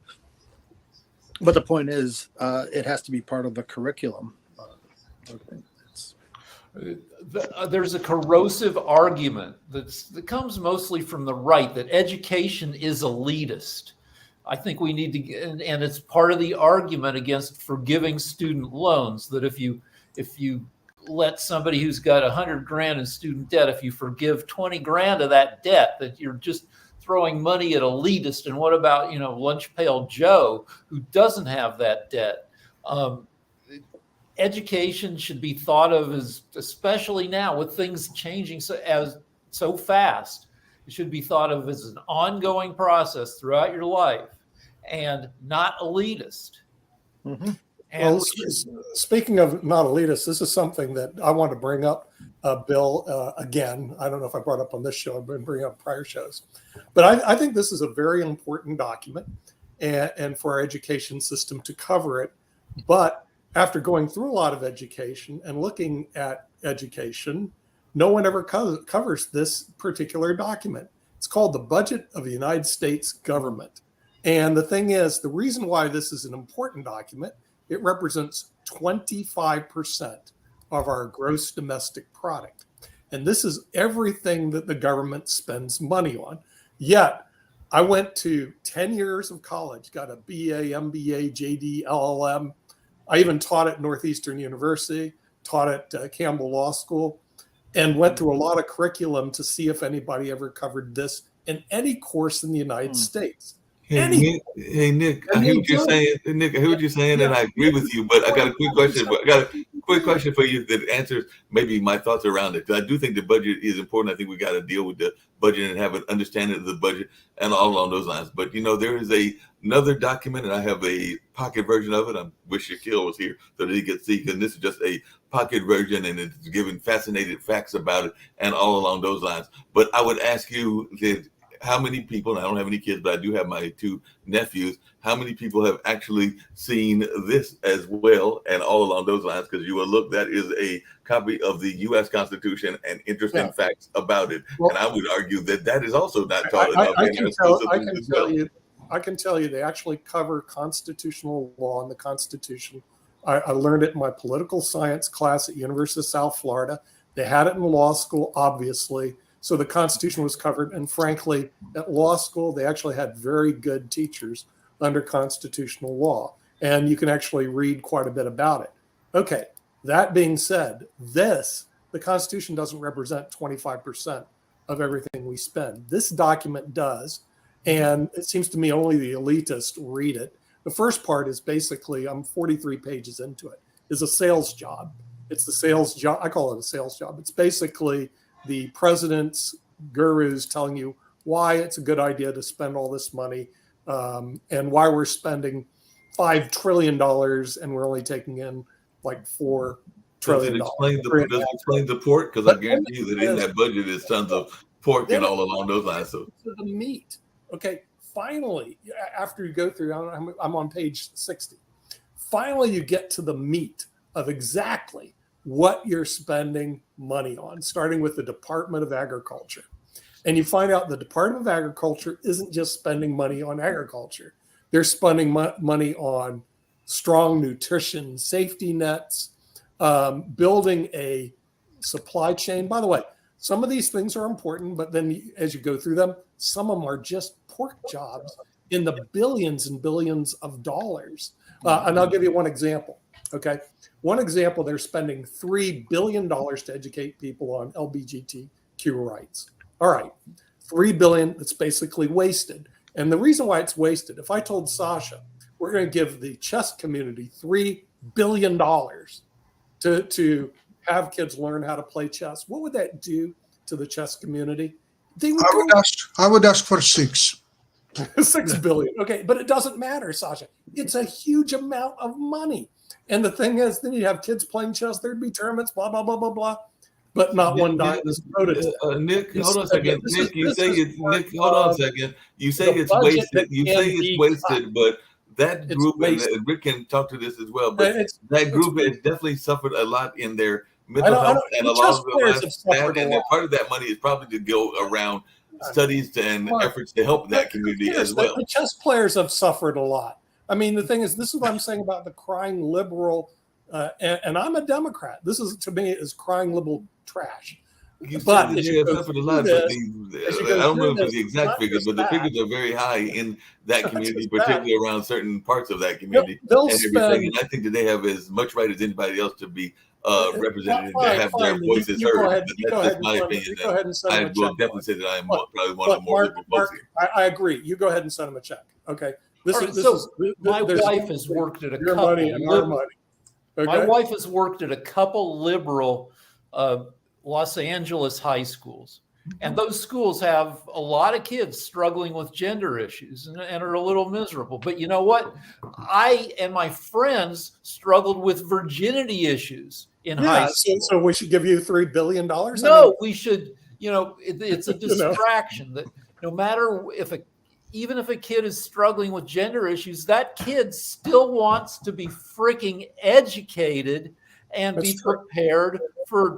But the point is, it has to be part of the curriculum. There's a corrosive argument that comes mostly from the right that education is elitist. I think we need to, and it's part of the argument against forgiving student loans, that if you let somebody who's got $100,000 in student debt, if you forgive 20 grand of that debt, that you're just throwing money at elitists. And what about, lunch pail Joe, who doesn't have that debt? Education should be thought of as, especially now with things changing so fast, it should be thought of as an ongoing process throughout your life and not elitist. Mm-hmm. Well, speaking of not elitist, this is something that I want to bring up, Bill, again. I don't know if I brought up on this show. I've been bringing up prior shows. But I think this is a very important document and for our education system to cover it. But after going through a lot of education and looking at education, no one ever covers this particular document. It's called the Budget of the United States Government. And the thing is, the reason why this is an important document, it represents 25% of our gross domestic product. And this is everything that the government spends money on. Yet, I went to 10 years of college, got a BA, MBA, JD, LLM. I even taught at Northeastern University, taught at Campbell Law School, and went through a lot of curriculum to see if anybody ever covered this in any course in the United States. Hey, Nick, I hear what you're saying. Nick, I hear what you're saying, and I agree with you. But I got a quick question. I got a quick question for you that answers maybe my thoughts around it. I do think the budget is important. I think we got to deal with the budget and have an understanding of the budget and all along those lines. But there is another document, and I have a pocket version of it. I wish Shaquille was here so that he could see, because this is just a pocket version, and it's giving fascinating facts about it and all along those lines. But I would ask you that, how many people, and I don't have any kids, but I do have my 2 nephews, how many people have actually seen this as well and all along those lines? Because you will look, that is a copy of the U.S. Constitution and interesting facts about it. Well, and I would argue that is also not taught enough. I can tell you they actually cover constitutional law in the Constitution. I learned it in my political science class at University of South Florida. They had it in law school, obviously. So the Constitution was covered. And frankly, at law school, they actually had very good teachers under constitutional law. And you can actually read quite a bit about it. Okay, that being said, the Constitution doesn't represent 25% of everything we spend. This document does. And it seems to me only the elitists read it. The first part is basically, I'm 43 pages into it, is a sales job. It's the sales job. I call it a sales job. It's basically the president's gurus telling you why it's a good idea to spend all this money and why we're spending $5 trillion and we're only taking in like $4 trillion. Does it explain the pork? Because I guarantee you that in that budget is tons of pork and all along those lines. So the meat. Okay, finally, after you go through, I'm on page 60. Finally, you get to the meat of exactly what you're spending money on, starting with the Department of Agriculture. And you find out the Department of Agriculture isn't just spending money on agriculture. They're spending money on strong nutrition safety nets, building a supply chain. By the way, some of these things are important, but then as you go through them, some of them are just pork jobs in the billions and billions of dollars. And I'll give you one example. Okay. One example, they're spending $3 billion to educate people on LGBTQ rights. All right. $3 billion, that's basically wasted. And the reason why it's wasted, if I told Sasha, we're going to give the chess community $3 billion to have kids learn how to play chess, what would that do to the chess community? I would ask for 6. 6 billion. Okay, but it doesn't matter, Sasha. It's a huge amount of money. And the thing is, then you have kids playing chess, there'd be tournaments, blah, blah, blah, blah, blah. But not one dime is devoted. Nick, hold on a second. Nick, you say it's hold on a second. You say it's wasted. You say it's wasted, but that group, and Rick can talk to this as well, but that group has definitely suffered a lot in their mental health, and a lot of that, and part of that money is probably to go around studies and efforts to help that community as well. The chess players have suffered a lot. I mean, the thing is, this is what I'm saying about the crying liberal, and I'm a Democrat. This is, to me, is crying liberal trash. But I don't know the exact figures, but the figures are very high in that community, particularly around certain parts of that community and everything. And I think that they have as much right as anybody else to be represented and to have their voices heard. That's just my opinion. I will definitely say that I am probably one of the more liberal folks here. I agree. You go ahead and send them a check. Okay. My wife has worked at a couple. Money and our money. Okay? My wife has worked at a couple liberal Los Angeles high schools, and those schools have a lot of kids struggling with gender issues and are a little miserable. But you know what? I and my friends struggled with virginity issues in high school. So we should give you $3 billion? No, we should. It's a distraction that no matter even if a kid is struggling with gender issues, that kid still wants to be freaking educated and be prepared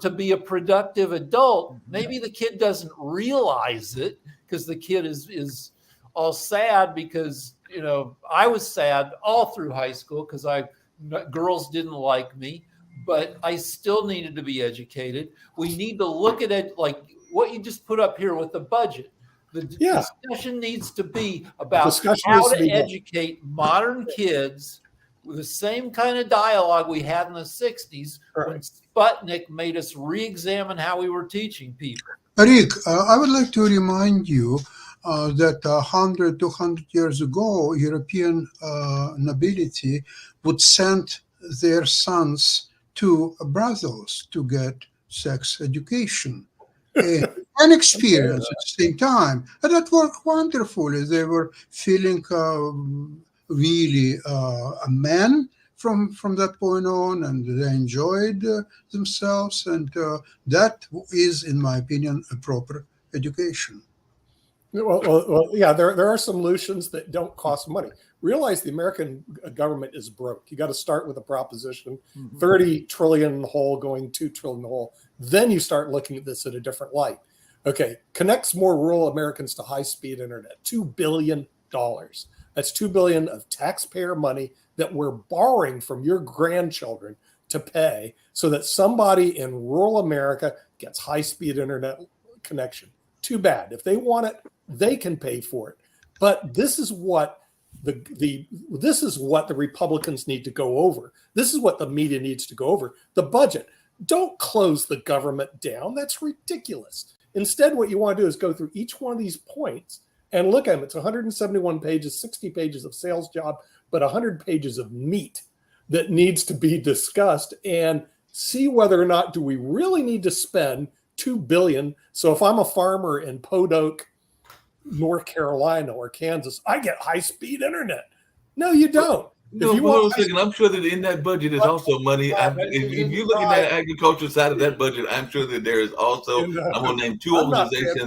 to be a productive adult. Maybe the kid doesn't realize it because the kid is all sad because, I was sad all through high school because girls didn't like me, but I still needed to be educated. We need to look at it like what you just put up here with the budget. The discussion needs to be about how to educate modern kids with the same kind of dialogue we had in the 60s when Sputnik made us re-examine how we were teaching people. Rick, I would like to remind you that 100, 200 years ago, European nobility would send their sons to Brussels to get sex education and experience at the same time. And that worked wonderfully. They were feeling really a man from that point on, and they enjoyed themselves, and that is, in my opinion, a proper education. Well, yeah, there are solutions that don't cost money. Realize the American government is broke. You got to start with a proposition, 30 trillion in the hole going 2 trillion in the hole. Then you start looking at this in a different light. Okay, connects more rural Americans to high-speed internet, $2 billion. That's $2 billion of taxpayer money that we're borrowing from your grandchildren to pay so that somebody in rural America gets high-speed internet connection. Too bad. If they want it, they can pay for it. But this is what this is what the Republicans need to go over. This is what the media needs to go over. The budget. Don't close the government down. That's ridiculous. Instead, what you want to do is go through each one of these points and look at them. It's 171 pages, 60 pages of sales job, but 100 pages of meat that needs to be discussed, and see whether or not do we really need to spend $2 billion. So if I'm a farmer in Podunk, North Carolina or Kansas, I get high-speed internet. No, you don't. No, If you hold on want a second. I'm sure that in that budget is also money. If you look at that agriculture side of that budget, I'm sure that there is also. I'm going to name two organizations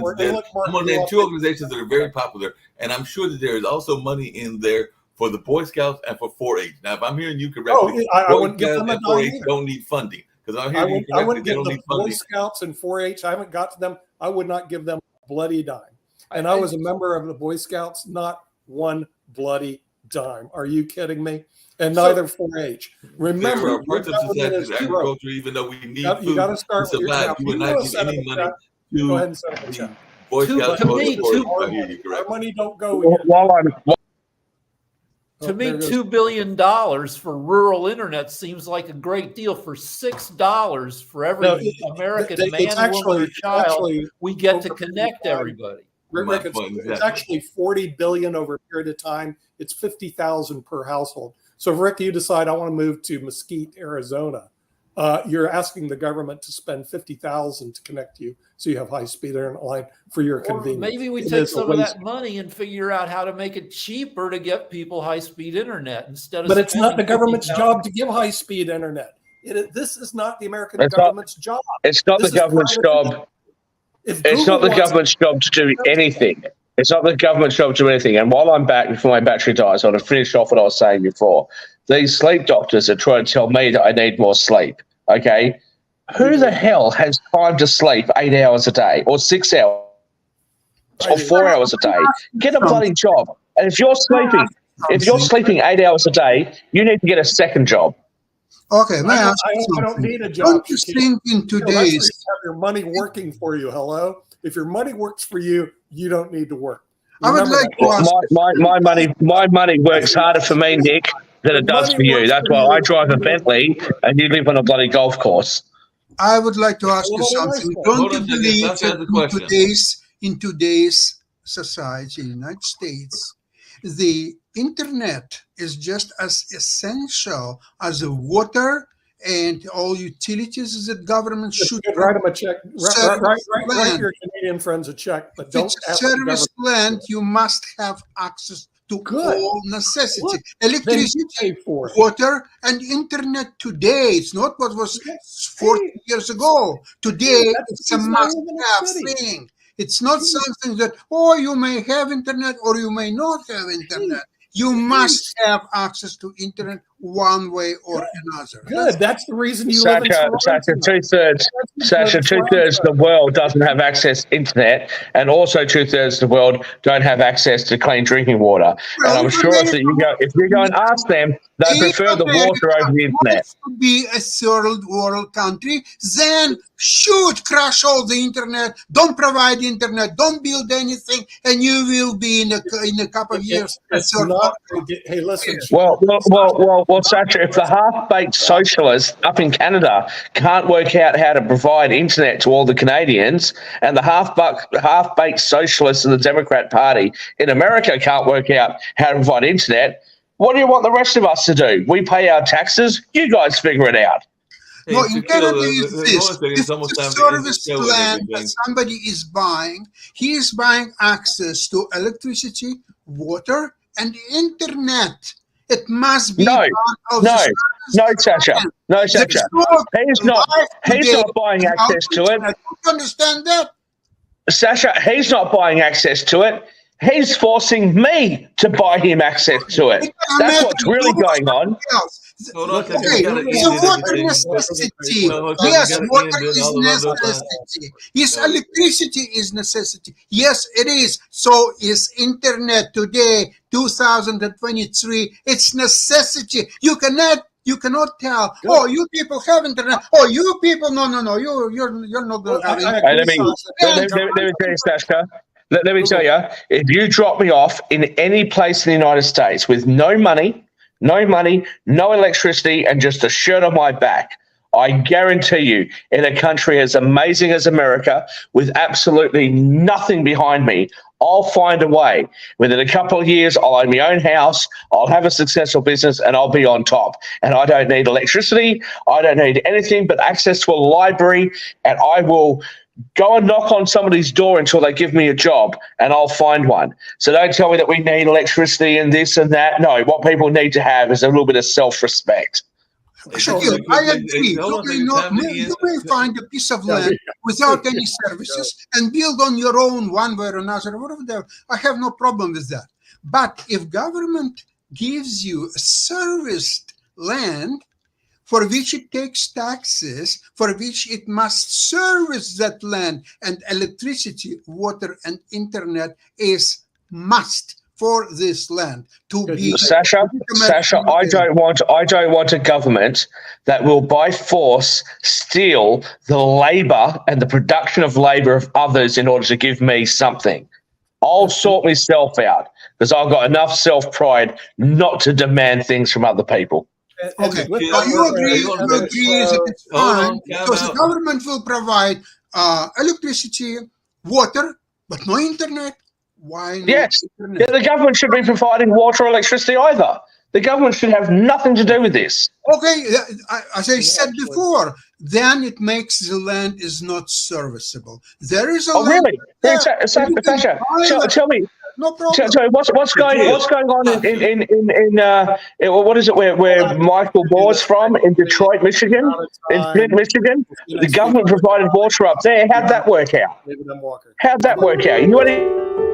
that are very popular, and I'm sure that there is also money in there for the Boy Scouts and for 4-H. Now, if I'm hearing you correctly, I Boy wouldn't give Scouts them a and dime 4-H either. don't need funding because I'm I hearing you correctly. wouldn't They give don't the need Boy funding. Scouts and 4-H. I haven't got to them. I would not give them a bloody dime. And I was a member of the Boy Scouts, not one bloody dime. Are you kidding me? And neither 4-H. Remember, There are parts of your government society is that broke. agriculture, even though we need You food got to to start with your survive, job. you would not give any money Go ahead to and set up a check. Boy To- Scouts to or me, the 4-H. to- I hear you Our correctly. money don't go here. To me, there goes- $2 billion for rural internet seems like a great deal. For $6 for every No, American It's man, woman, or actually, child, we get to over connect 55. everybody. Rick, My it's point, it's exactly. actually 40 billion over a period of time. It's 50,000 per household. So if Rick, you decide I want to move to Mesquite, Arizona, you're asking the government to spend 50,000 to connect you, so you have high-speed internet line for your Or convenience. maybe we It take is a some of waste. that money and figure out how to make it cheaper to get people high-speed internet instead of. But it's not the spending government's $50,000. job to give high-speed internet. This is not the American It's not- government's job. It's not This the is government's private- job. If It's Google not the wants- government's job to do anything. It's not the government's job to do anything. And while I'm back, before my battery dies, I want to finish off what I was saying before. These sleep doctors are trying to tell me that I need more sleep. Okay? Who the hell has time to sleep 8 hours a day or 6 hours or 4 hours a day? Get a bloody job. And if you're sleeping 8 hours a day, you need to get a second job. Okay, may I ask you I don't something? need a job. Don't you think in That's where you today's have your money working for you. Hello? If your money works for you, you don't need to work. I would Remember like that. to ask My money works harder for me, Nick, than it does for you. That's why I drive a Bentley and you live on a bloody golf course. I would like to ask you something. Don't Hold you on a second. believe Let's ask the that question. in today's society, in the United States, the internet is just as essential as the water and all utilities that government should Write them a check. Write land. your Canadian friends a check, but If don't it's ask the service government. land, you must have access to Good. all necessity. Good. Then you Electricity, pay for it. water, and internet today. It's not what was 40 years ago. Today, That's it's a the reason I live in a must-have city. thing. It's not something that, oh, you may have internet or you may not have internet. You must have access to internet one way or another. Good. That's the reason you live in Toronto. Sasha, two-thirds of the world doesn't have access to internet, and also two-thirds of the world don't have access to clean drinking water. And I'm sure if you go and ask them, they prefer the water over the internet. Wants to be a third world country, then should crash all the internet, don't provide internet, don't build anything, and you will be in a couple of years a It's third not. world country. Hey, listen. Well, Sasha, if the half-baked socialists up in Canada can't work out how to provide internet to all the Canadians, and the half-baked socialists in the Democrat Party in America can't work out how to provide internet, what do you want the rest of us to do? We pay our taxes. You guys figure it out. No, Hey, in Canada Shaquille, is hold on a this. second. This It's almost is a time to end the service show and plan everything. that somebody is buying. He is buying access to electricity, water, and internet. It must be No, part of no, the service No, Sasha. plan. No, There's Sasha. no He's not. life He's today not buying without access to it. internet. Don't you understand that? Sasha, he's not buying access to it. He's forcing me to buy him access to it. It doesn't That's matter. what's really Do going on. something else. Hold on, 'cause Okay, we gotta end so it, water everything. necessity. No, 'cause we Yes, gotta water end it is all around those necessity. Yes, No. electricity is necessity. Yes, it is. So is internet today, 2023. It's necessity. You cannot tell. Good. Oh, you people have internet. Oh, you people, no. You're not going to have internet. Hey, let me tell you, Sasha. Let me tell you, if you drop me off in any place in the United States with no money, no electricity, and just a shirt on my back, I guarantee you, in a country as amazing as America, with absolutely nothing behind me, I'll find a way. Within a couple of years, I'll own my own house, I'll have a successful business, and I'll be on top. And I don't need electricity, I don't need anything but access to a library, and I will go and knock on somebody's door until they give me a job, and I'll find one. So don't tell me that we need electricity and this and that. No, what people need to have is a little bit of self-respect. Shakil, I agree. You may find a piece of land without any services and build on your own one way or another, whatever. I have no problem with that. But if government gives you a serviced land for which it takes taxes, for which it must service that land, and electricity, water, and internet is must for this land to be. Sasha, I don't want a government that will by force steal the labor and the production of labor of others in order to give me something. I'll sort myself out because I've got enough self-pride not to demand things from other people. Okay, you agree that it's fine because the government will provide electricity, water, but no internet. Why not? Yes, internet? the government should be providing water or electricity either. The government should have nothing to do with this. Okay, as I said before, then it makes the land is not serviceable. There is a land. Really? Sasha, tell me. No problem. So what's going on in what is it where Michael Moore's from in Detroit, Michigan, in Flint, Michigan? The government provided water up there. How'd that work out? David M. Walker. How'd that work out? You know what?